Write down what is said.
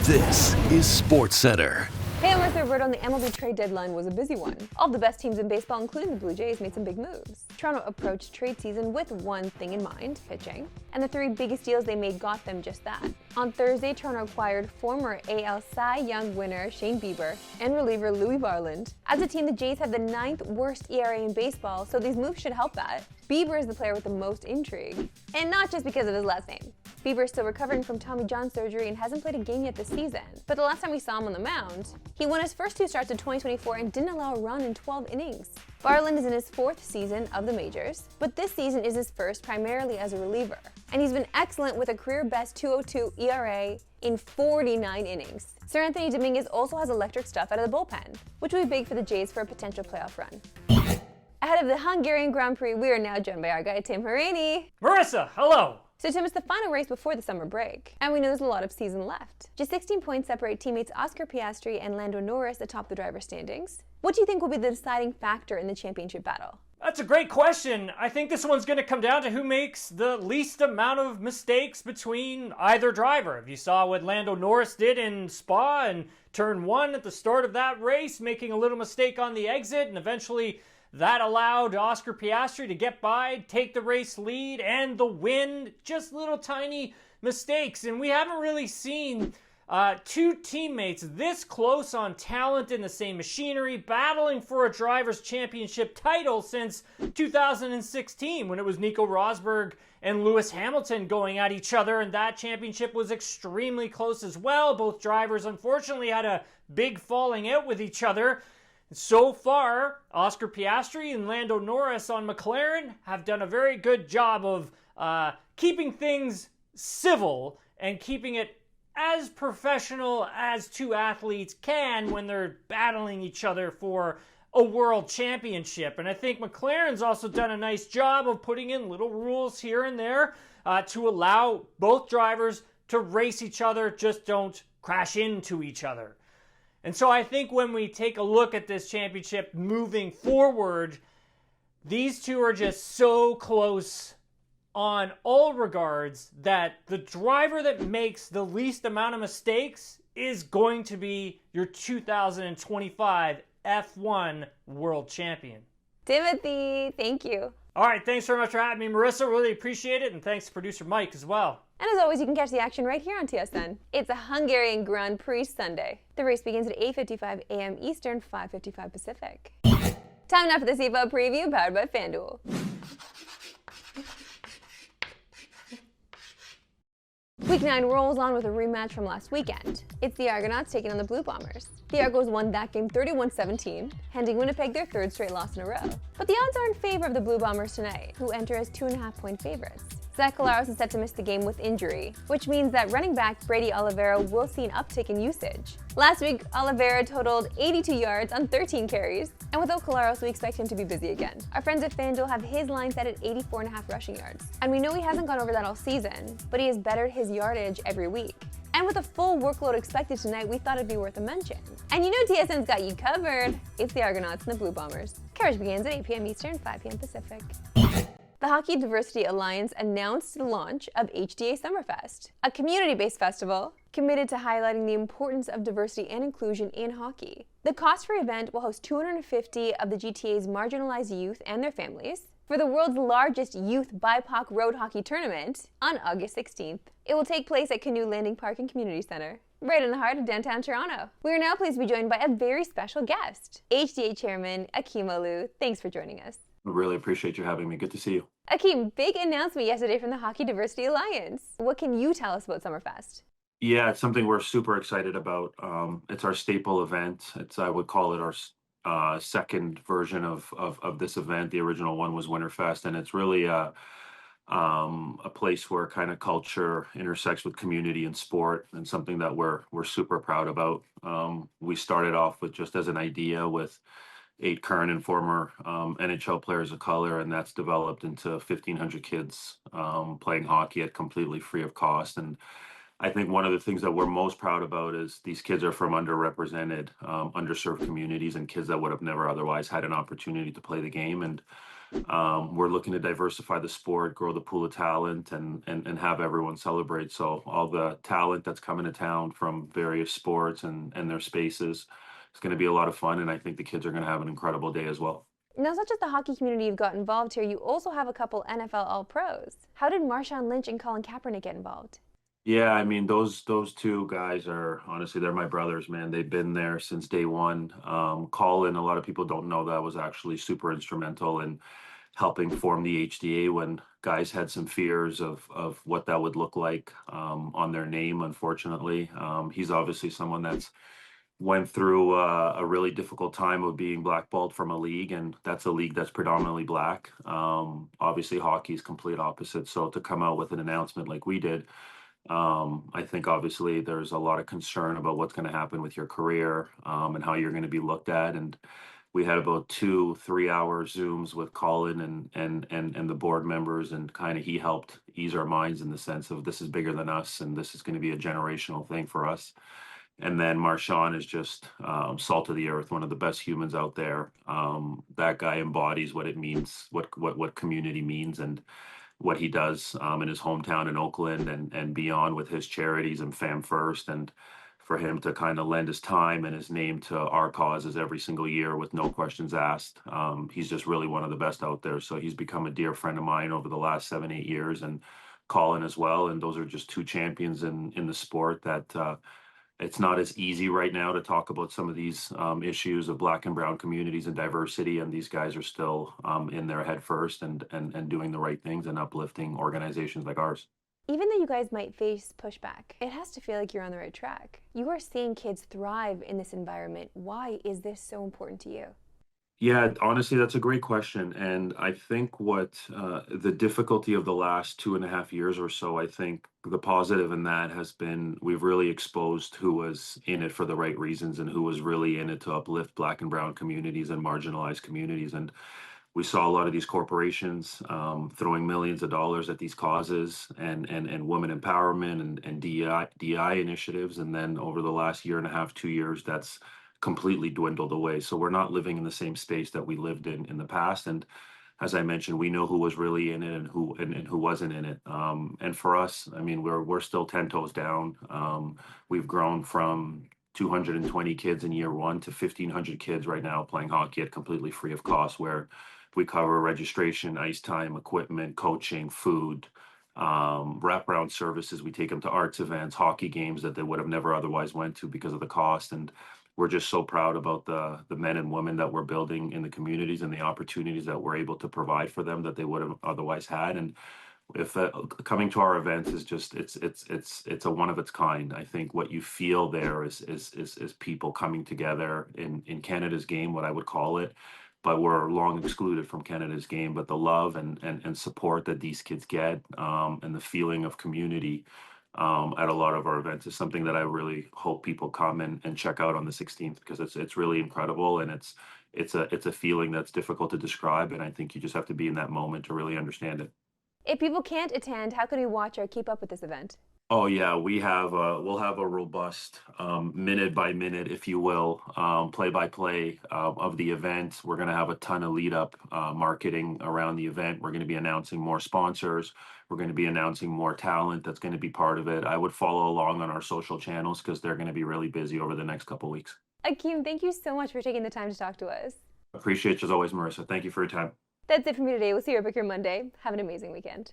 This is Sportscentre. Hey, I'm Martha Roberto, and the MLB trade deadline was a busy one. All the best teams in baseball, including the Blue Jays, made some big moves. Toronto approached trade season with one thing in mind, pitching, and the three biggest deals they made got them just that. On Thursday, Toronto acquired former AL Cy Young winner Shane Bieber and reliever Louis Varland. As a team, the Jays have the 9th worst ERA in baseball, so these moves should help that. Bieber is the player with the most intrigue, and not just because of his last name. Bieber is still recovering from Tommy John surgery and hasn't played a game yet this season. But the last time we saw him on the mound, he won his first 2 starts of 2024 and didn't allow a run in 12 innings. Varland is in his 4th season of the majors, but this season is his first primarily as a reliever. And he's been excellent with a career-best 2.02 ERA in 49 innings. Sir Anthony Dominguez also has electric stuff out of the bullpen, which will be big for the Jays for a potential playoff run. Ahead of the Hungarian Grand Prix, we are now joined by our guy, Tim Hauraney. Marissa, hello! So Tim, it's the final race before the summer break, and we know there's a lot of season left. Just 16 points separate teammates Oscar Piastri and Lando Norris atop the driver's standings. What do you think will be the deciding factor in the championship battle? That's a great question. I think this one's going to come down to who makes the least amount of mistakes between either driver. If you saw what Lando Norris did in Spa and turn 1 at the start of that race, making a little mistake on the exit, and eventually that allowed Oscar Piastri to get by, take the race lead, and the win. Just little tiny mistakes. And we haven't really seen two teammates this close on talent in the same machinery, battling for a driver's championship title since 2016, when it was Nico Rosberg and Lewis Hamilton going at each other, and that championship was extremely close as well. Both drivers, unfortunately, had a big falling out with each other. So far, Oscar Piastri and Lando Norris on McLaren have done a very good job of keeping things civil and keeping it as professional as two athletes can when they're battling each other for a world championship. And I think McLaren's also done a nice job of putting in little rules here and there to allow both drivers to race each other, just don't crash into each other. And so I think when we take a look at this championship moving forward, these two are just so close on all regards that the driver that makes the least amount of mistakes is going to be your 2025 F1 World Champion. Timothy, thank you. All right, thanks very much for having me, Marissa. Really appreciate it. And thanks to producer Mike as well. And as always, you can catch the action right here on TSN. It's a Hungarian Grand Prix Sunday. The race begins at 8:55 a.m. Eastern, 5:55 Pacific. Time now for the CFL Preview, powered by FanDuel. Week 9 rolls on with a rematch from last weekend. It's the Argonauts taking on the Blue Bombers. The Argos won that game 31-17, handing Winnipeg their 3rd straight loss in a row. But the odds are in favor of the Blue Bombers tonight, who enter as 2.5-point favorites. Zach Collaros is set to miss the game with injury, which means that running back Brady Oliveira will see an uptick in usage. Last week, Oliveira totaled 82 yards on 13 carries, and without Collaros, we expect him to be busy again. Our friends at FanDuel have his line set at 84.5 rushing yards. And we know he hasn't gone over that all season, but he has bettered his yardage every week. And with a full workload expected tonight, we thought it'd be worth a mention. And you know TSN's got you covered. It's the Argonauts and the Blue Bombers. Coverage begins at 8 p.m. Eastern, 5 p.m. Pacific. The Hockey Diversity Alliance announced the launch of HDA Summerfest, a community-based festival committed to highlighting the importance of diversity and inclusion in hockey. The cost-free event will host 250 of the GTA's marginalized youth and their families for the world's largest youth BIPOC road hockey tournament on August 16th. It will take place at Canoe Landing Park and Community Centre, right in the heart of downtown Toronto. We are now pleased to be joined by a very special guest, HDA Chairman Akim Aliu. Thanks for joining us. I really appreciate you having me. Good to see you. Akim, big announcement yesterday from the Hockey Diversity Alliance. What can you tell us about Summerfest? Yeah, it's something we're super excited about. It's our staple event. I would call it our second version of this event. The original one was Winterfest, and it's really a place where kind of culture intersects with community and sport, and something that we're super proud about. We started off with just as an idea with 8 current and former NHL players of color, and that's developed into 1,500 kids playing hockey at completely free of cost. And I think one of the things that we're most proud about is these kids are from underrepresented, underserved communities, and kids that would have never otherwise had an opportunity to play the game. And We're looking to diversify the sport, grow the pool of talent, and have everyone celebrate. So all the talent that's coming to town from various sports and their spaces, it's going to be a lot of fun, and I think the kids are going to have an incredible day as well. Now, it's not just the hockey community you've got involved here, you also have a couple NFL All-Pros. How did Marshawn Lynch and Colin Kaepernick get involved? Yeah, I mean those two guys are honestly they're my brothers, man. They've been there since day one. Colin, a lot of people don't know that was actually super instrumental in helping form the HDA when guys had some fears of what that would look like on their name. Unfortunately, he's obviously someone that's went through a really difficult time of being blackballed from a league, and that's a league that's predominantly black. Obviously, hockey is complete opposite. So to come out with an announcement like we did, I think obviously there's a lot of concern about what's going to happen with your career and how you're going to be looked at. And we had about 2-3 hour Zooms with Colin and the board members, and kind of he helped ease our minds in the sense of this is bigger than us, and this is going to be a generational thing for us. And then Marshawn is just salt of the earth, one of the best humans out there. That guy embodies what it means, what community means, and what he does in his hometown in Oakland and beyond with his charities and Fam First. And for him to kind of lend his time and his name to our causes every single year with no questions asked, he's just really one of the best out there. So he's become a dear friend of mine over the last 7-8 years, and Colin as well. And those are just two champions in the sport that it's not as easy right now to talk about some of these issues of Black and Brown communities and diversity, and these guys are still in their head first and doing the right things and uplifting organizations like ours. Even though you guys might face pushback, it has to feel like you're on the right track. You are seeing kids thrive in this environment. Why is this so important to you? Yeah, honestly, that's a great question. And I think what the difficulty of the last 2.5 years or so, I think the positive in that has been we've really exposed who was in it for the right reasons and who was really in it to uplift Black and Brown communities and marginalized communities. And we saw a lot of these corporations throwing millions of dollars at these causes and women empowerment and DEI initiatives. And then over the last year and a half, 2 years, that's completely dwindled away. So we're not living in the same space that we lived in the past. And as I mentioned, we know who was really in it and who wasn't in it. And for us, I mean, we're still 10 toes down. We've grown from 220 kids in year one to 1,500 kids right now playing hockey at completely free of cost, where we cover registration, ice time, equipment, coaching, food, wraparound services. We take them to arts events, hockey games that they would have never otherwise went to because of the cost. And we're just so proud about the men and women that we're building in the communities and the opportunities that we're able to provide for them that they would have otherwise had. And if coming to our events is just it's a one of its kind. I think what you feel there is people coming together in Canada's game, what I would call it, but we're long excluded from Canada's game. But the love and support that these kids get and the feeling of community at a lot of our events is something that I really hope people come and check out on the 16th, because it's really incredible, and it's a feeling that's difficult to describe, and I think you just have to be in that moment to really understand it. If people can't attend, how can we watch or keep up with this event? Oh yeah, we'll have a robust minute by minute, if you will, play by play of the event. We're going to have a ton of lead up marketing around the event. We're going to be announcing more sponsors. We're going to be announcing more talent that's going to be part of it. I would follow along on our social channels because they're going to be really busy over the next couple weeks. Akim, thank you so much for taking the time to talk to us. Appreciate you as always, Marissa. Thank you for your time. That's it for me today. We'll see you back here Monday. Have an amazing weekend.